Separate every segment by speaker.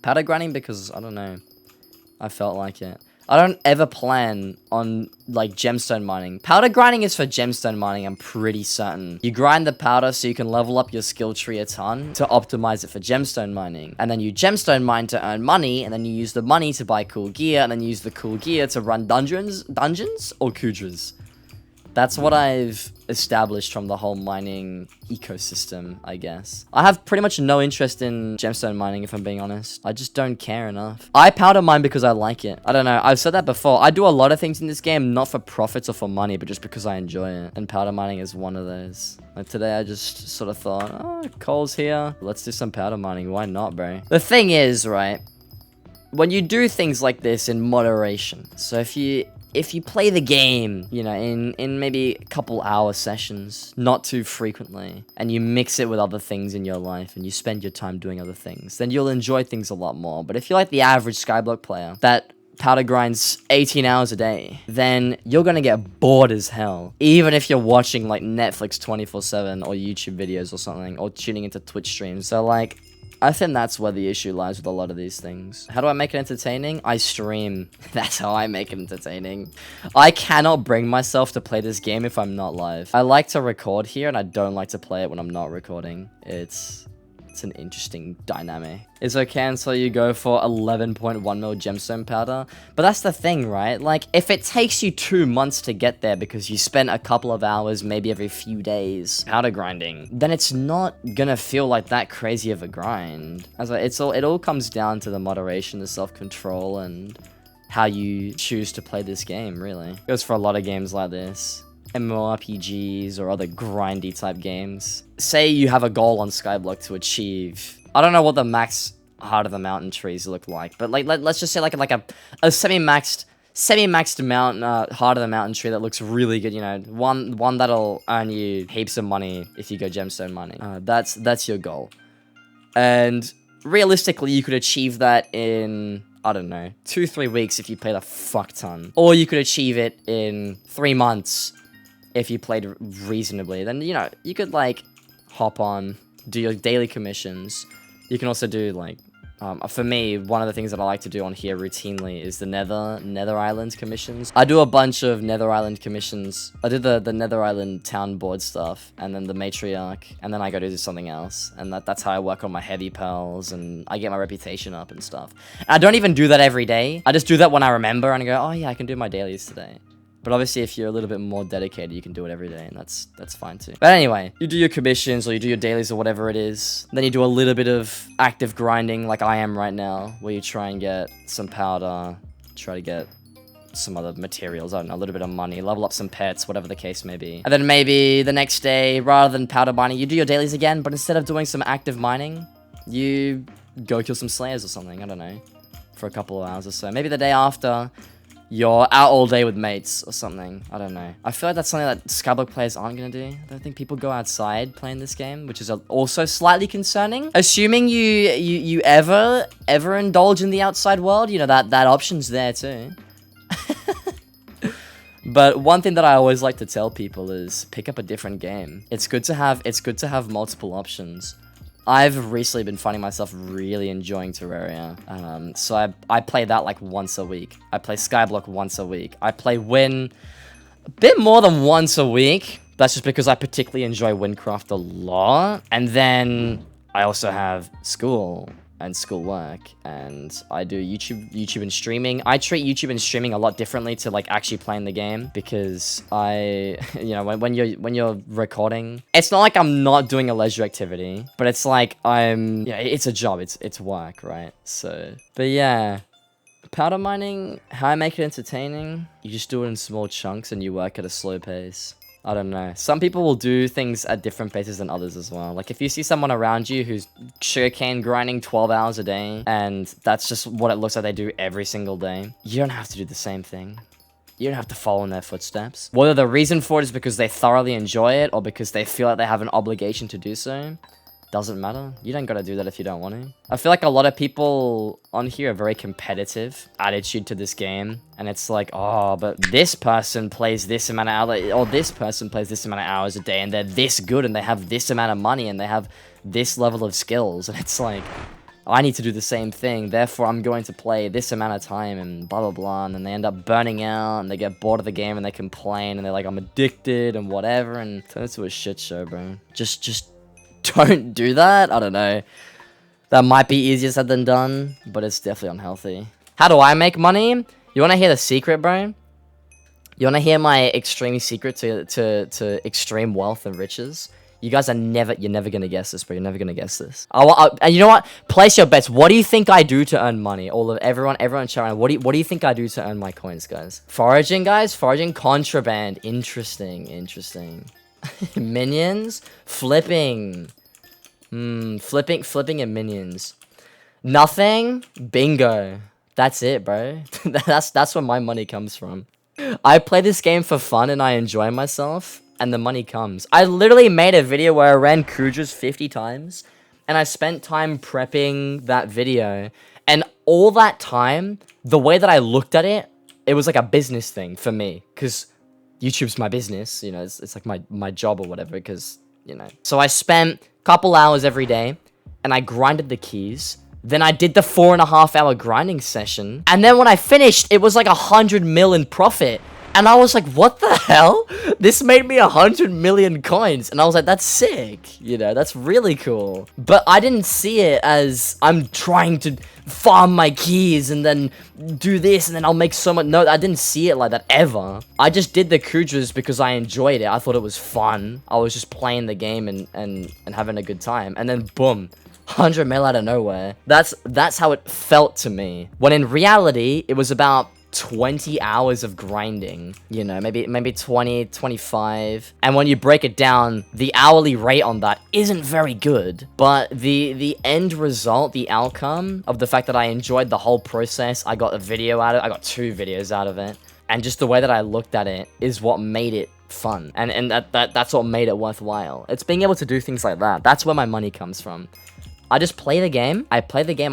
Speaker 1: Powder grinding because, I don't know, I felt like it. I don't ever plan on, like, gemstone mining. Powder grinding is for gemstone mining, I'm pretty certain. You grind the powder so you can level up your skill tree a ton to optimize it for gemstone mining. And then you gemstone mine to earn money, and then you use the money to buy cool gear, and then you use the cool gear to run dungeons or kudras. That's what I've established from the whole mining ecosystem, I guess. I have pretty much no interest in gemstone mining, if I'm being honest. I just don't care enough. I powder mine because I like it. I don't know. I've said that before. I do a lot of things in this game, not for profits or for money, but just because I enjoy it. And powder mining is one of those. Like today, I just sort of thought, oh, coal's here. Let's do some powder mining. Why not, bro? The thing is, right? When you do things like this in moderation, so if you play the game, you know, in maybe a couple hour sessions, not too frequently, and you mix it with other things in your life, and you spend your time doing other things, then you'll enjoy things a lot more. But if you're like the average Skyblock player that powder grinds 18 hours a day, then you're gonna get bored as hell. Even if you're watching like Netflix 24/7 or YouTube videos or something, or tuning into Twitch streams. So like, I think that's where the issue lies with a lot of these things. How do I make it entertaining? I stream. That's how I make it entertaining. I cannot bring myself to play this game if I'm not live. I like to record here, and I don't like to play it when I'm not recording. It's an interesting dynamic. It's okay until you go for 11.1 mil gemstone powder. But that's the thing, right? Like, if it takes you 2 months to get there because you spent a couple of hours, maybe every few days, powder grinding, then it's not gonna feel like that crazy of a grind. It all comes down to the moderation, the self-control, and how you choose to play this game, really. It goes for a lot of games like this. MMORPGs or other grindy type games. Say you have a goal on Skyblock to achieve. I don't know what the max Heart of the Mountain trees look like, but like let's just say like a semi-maxed mountain Heart of the Mountain tree that looks really good. You know, one that'll earn you heaps of money if you go gemstone mining. That's your goal, and realistically, you could achieve that in, I don't know, 2-3 weeks if you played a fuck ton, or you could achieve it in 3 months. If you played reasonably, then, you know, you could, like, hop on, do your daily commissions. You can also do, like, for me, one of the things that I like to do on here routinely is the Nether Island commissions. I do a bunch of Nether Island commissions. I do the Nether Island town board stuff, and then the matriarch, and then I go do something else. And that's how I work on my heavy pearls, and I get my reputation up and stuff. And I don't even do that every day. I just do that when I remember, and I go, oh yeah, I can do my dailies today. But obviously, if you're a little bit more dedicated, you can do it every day, and that's fine too. But anyway, you do your commissions, or you do your dailies, or whatever it is. Then you do a little bit of active grinding, like I am right now, where you try and get some powder, try to get some other materials, I don't know, a little bit of money, level up some pets, whatever the case may be. And then maybe the next day, rather than powder mining, you do your dailies again, but instead of doing some active mining, you go kill some slayers or something, I don't know, for a couple of hours or so. Maybe the day after, you're out all day with mates or something. I don't know. I feel like that's something that Skyblock players aren't going to do. I don't think people go outside playing this game, which is also slightly concerning. Assuming you ever indulge in the outside world, you know, that option's there too. But one thing that I always like to tell people is pick up a different game. It's good to have multiple options. I've recently been finding myself really enjoying Terraria. So I play that like once a week. I play Skyblock once a week. I play Wynn a bit more than once a week. That's just because I particularly enjoy Wynncraft a lot. And then I also have school and schoolwork, and I do YouTube and streaming. I treat YouTube and streaming a lot differently to like actually playing the game, because you know, when you're recording, it's not like I'm not doing a leisure activity, but it's like it's a job, it's work, right? So, but yeah, powder mining, how I make it entertaining, you just do it in small chunks and you work at a slow pace. I don't know. Some people will do things at different paces than others as well. Like, if you see someone around you who's sugarcane grinding 12 hours a day, and that's just what it looks like they do every single day, you don't have to do the same thing. You don't have to follow in their footsteps. Whether the reason for it is because they thoroughly enjoy it, or because they feel like they have an obligation to do so, doesn't matter. You don't gotta do that if you don't want to. I feel like a lot of people on here are very competitive attitude to this game, and it's like, oh, but this person plays this amount of hours, or this person plays this amount of hours a day, and they're this good, and they have this amount of money, and they have this level of skills, and it's like, I need to do the same thing, therefore I'm going to play this amount of time and blah blah blah, and then they end up burning out and they get bored of the game and they complain and they're like, I'm addicted and whatever, and it turns into a shit show, bro. Just don't do that. I don't know. That might be easier said than done, but it's definitely unhealthy. How do I make money? You want to hear the secret, bro? You want to hear my extreme secret to extreme wealth and riches? You guys are you're never gonna guess this, bro. You're never gonna guess this. And you know what? Place your bets. What do you think I do to earn money? Everyone chat around. What do you think I do to earn my coins, guys? Foraging, guys. Foraging, contraband. Interesting. Minions, flipping. Flipping and minions. Nothing. Bingo. That's it, bro. that's where my money comes from. I play this game for fun and I enjoy myself, and the money comes. I literally made a video where I ran Kudras 50 times, and I spent time prepping that video. And all that time, the way that I looked at it, it was like a business thing for me, because YouTube's my business, you know, it's like my job or whatever, because, you know. So I spent a couple hours every day, and I grinded the keys. Then I did the 4.5-hour grinding session. And then when I finished, it was like 100 mil in profit. And I was like, what the hell? This made me 100 million coins. And I was like, that's sick. You know, that's really cool. But I didn't see it as I'm trying to farm my keys and then do this and then I'll make so much. No, I didn't see it like that ever. I just did the Kudras because I enjoyed it. I thought it was fun. I was just playing the game and having a good time. And then boom. 100 mil out of nowhere. That's how it felt to me. When in reality, it was about 20 hours of grinding. You know, maybe 20, 25. And when you break it down, the hourly rate on that isn't very good. But the end result, the outcome of the fact that I enjoyed the whole process, I got a video out of it, I got 2 videos out of it. And just the way that I looked at it is what made it fun. And that's what made it worthwhile. It's being able to do things like that. That's where my money comes from. I just play the game, I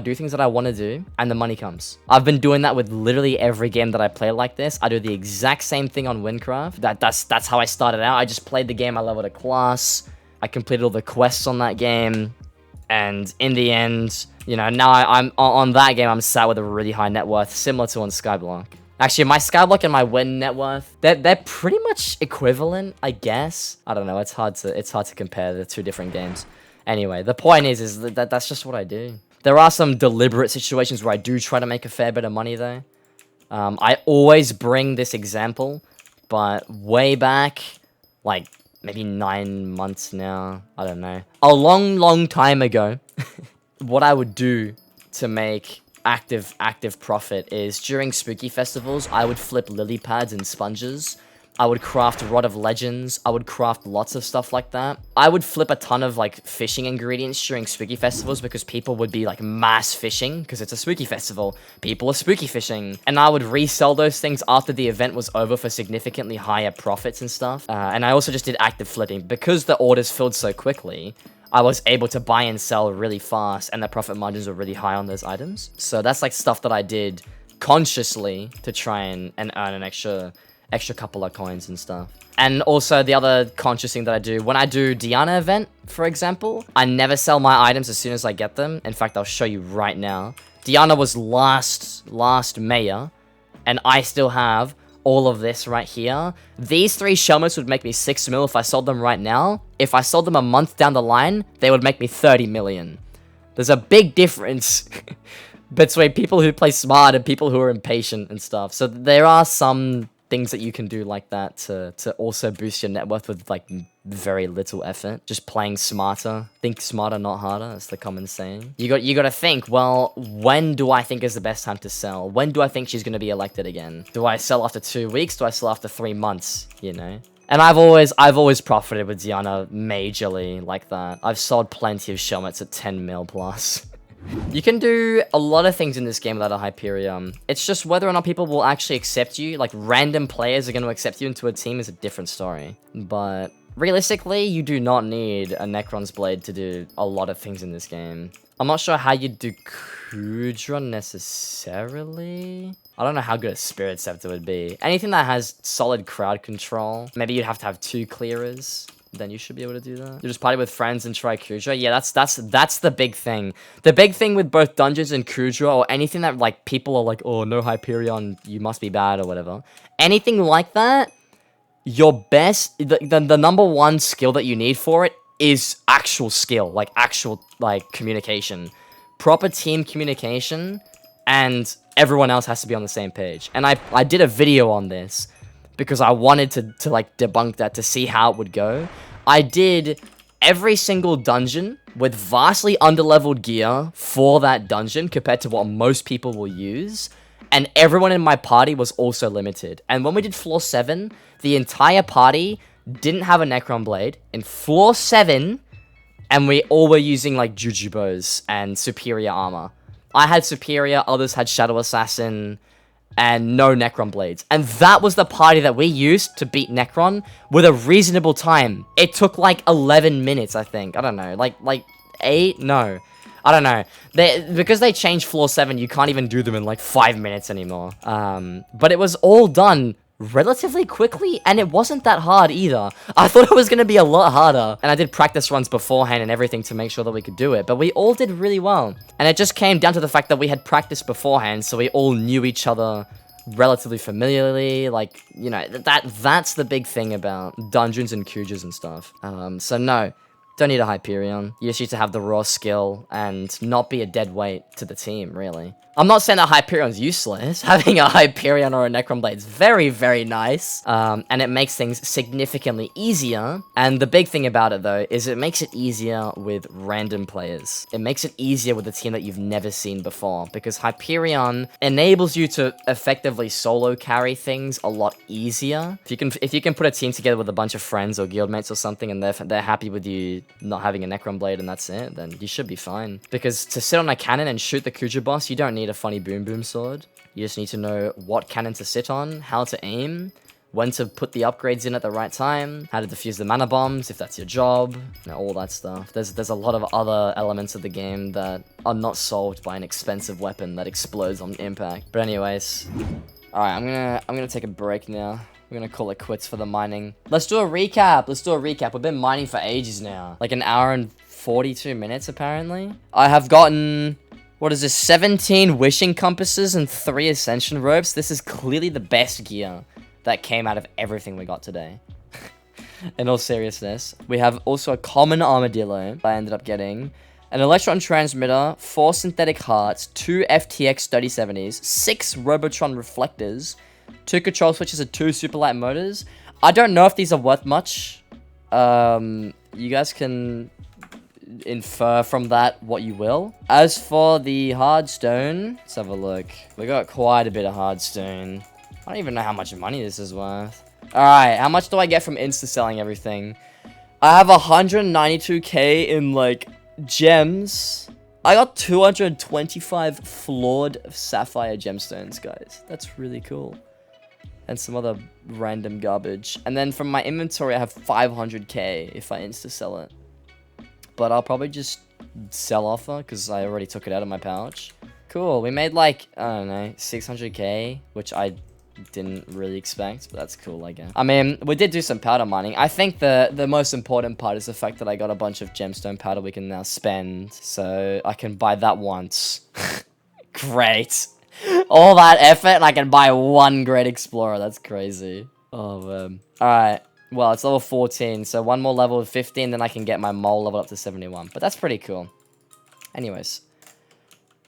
Speaker 1: do things that I want to do, and the money comes. I've been doing that with literally every game that I play like this. I do the exact same thing on Wynncraft. That's how I started out. I just played the game, I leveled a class, I completed all the quests on that game, and in the end, you know, now I'm on that game, I'm sat with a really high net worth, similar to on Skyblock. Actually, my Skyblock and my Wynn net worth, they're pretty much equivalent, I guess. I don't know, it's hard to compare the 2 different games. Anyway, the point is that's just what I do. There are some deliberate situations where I do try to make a fair bit of money, though. I always bring this example, but way back, like, maybe 9 months now, I don't know. A long time ago, what I would do to make active profit is, during spooky festivals, I would flip lily pads and sponges. I would craft Rod of Legends. I would craft lots of stuff like that. I would flip a ton of, like, fishing ingredients during spooky festivals because people would be, like, mass fishing because it's a spooky festival. People are spooky fishing. And I would resell those things after the event was over for significantly higher profits and stuff. And I also just did active flipping. Because the orders filled so quickly, I was able to buy and sell really fast, and the profit margins were really high on those items. So that's, like, stuff that I did consciously to try and earn an extra couple of coins and stuff. And also the other conscious thing that I do, when I do Diana event, for example, I never sell my items as soon as I get them. In fact, I'll show you right now. Diana was last Mayor, and I still have all of this right here. These 3 shelmets would make me 6 mil if I sold them right now. If I sold them a month down the line, they would make me 30 million. There's a big difference between people who play smart and people who are impatient and stuff. So there are some things that you can do like that to also boost your net worth with, like, very little effort. Just playing smarter. Think smarter, not harder. That's the common saying. You got to think, well, when do I think is the best time to sell? When do I think she's going to be elected again? Do I sell after 2 weeks? Do I sell after 3 months? You know? And I've always profited with Diana majorly like that. I've sold plenty of shelmets at 10 mil plus. You can do a lot of things in this game without a Hyperion. It's just whether or not people will actually accept you. Like, random players are going to accept you into a team is a different story. But realistically, you do not need a Necron's Blade to do a lot of things in this game. I'm not sure how you do Kudra necessarily. I don't know how good a Spirit Scepter would be. Anything that has solid crowd control. Maybe you'd have to have 2 clearers. then you should be able to do that. You just party with friends and try Kudra. Yeah, that's the big thing. The big thing with both dungeons and Kudra, or anything that like people are like, oh, no Hyperion, you must be bad or whatever. Anything like that, your best, the number one skill that you need for it is actual skill, like actual like communication, proper team communication, and everyone else has to be on the same page. And I did a video on this because I wanted to like debunk that to see how it would go. I did every single dungeon with vastly underleveled gear for that dungeon compared to what most people will use. And everyone in my party was also limited. And when we did floor 7, the entire party didn't have a Necron blade. In floor 7, and we all were using like Jujubos and superior armor. I had superior, others had Shadow Assassin, and no Necron blades. And that was the party that we used to beat Necron with a reasonable time. It took like 11 minutes, I think. I don't know, like 8? No. I don't know. Because they changed floor 7, you can't even do them in like 5 minutes anymore. But it was all done relatively quickly, and it wasn't that hard either. I thought it was going to be a lot harder. And I did practice runs beforehand and everything to make sure that we could do it. But we all did really well. And it just came down to the fact that we had practiced beforehand, so we all knew each other relatively familiarly. Like, you know, that's the big thing about dungeons and Kudras and stuff. So no. Don't need a Hyperion. You just need to have the raw skill and not be a dead weight to the team, really. I'm not saying that Hyperion's useless. Having a Hyperion or a Necron blade is very, very nice. And it makes things significantly easier. And the big thing about it, though, is it makes it easier with random players. It makes it easier with a team that you've never seen before. Because Hyperion enables you to effectively solo carry things a lot easier. If you can put a team together with a bunch of friends or guildmates or something, and they're happy with you not having a Necron blade and that's it, then you should be fine. Because to sit on a cannon and shoot the Kudra boss, you don't need a funny boom boom sword. You just need to know what cannon to sit on, how to aim, when to put the upgrades in at the right time, how to defuse the mana bombs if that's your job, you know, all that stuff. There's a lot of other elements of the game that are not solved by an expensive weapon that explodes on impact. But anyways, alright, I'm gonna take a break now. We're gonna call it quits for the mining. Let's do a recap. We've been mining for ages now. Like an hour and 42 minutes, apparently. I have gotten, what is this, 17 wishing compasses and 3 ascension ropes. This is clearly the best gear that came out of everything we got today. In all seriousness. We have also a common armadillo I ended up getting. An electron transmitter, 4 synthetic hearts, 2 FTX 3070s, 6 Robotron reflectors, 2 control switches and 2 super light motors. I don't know if these are worth much. You guys can infer from that what you will. As for the hardstone, let's have a look. We got quite a bit of hardstone. I don't even know how much money this is worth. Alright, how much do I get from insta-selling everything? I have 192k in, like, gems. I got 225 flawed sapphire gemstones, guys. That's really cool. And some other random garbage. And then from my inventory, I have 500k if I insta-sell it. But I'll probably just sell offer, because I already took it out of my pouch. Cool, we made like, I don't know, 600k, which I didn't really expect, but that's cool, I guess. I mean, we did do some powder mining. I think the most important part is the fact that I got a bunch of gemstone powder we can now spend, so I can buy that once. Great. All that effort, and I can buy 1 Great Explorer. That's crazy. Oh, man. Alright. Well, it's level 14, so 1 more level of 15, then I can get my mole level up to 71. But that's pretty cool. Anyways.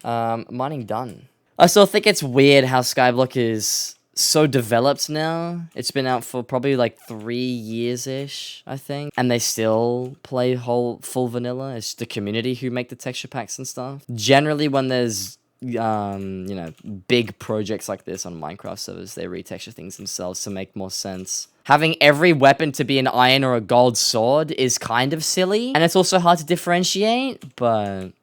Speaker 1: Mining done. I still think it's weird how Skyblock is so developed now. It's been out for probably like 3 years-ish, I think. And they still play full vanilla. It's the community who make the texture packs and stuff. Generally, when there's you know, big projects like this on Minecraft servers, they retexture things themselves to make more sense. Having every weapon to be an iron or a gold sword is kind of silly, and it's also hard to differentiate, but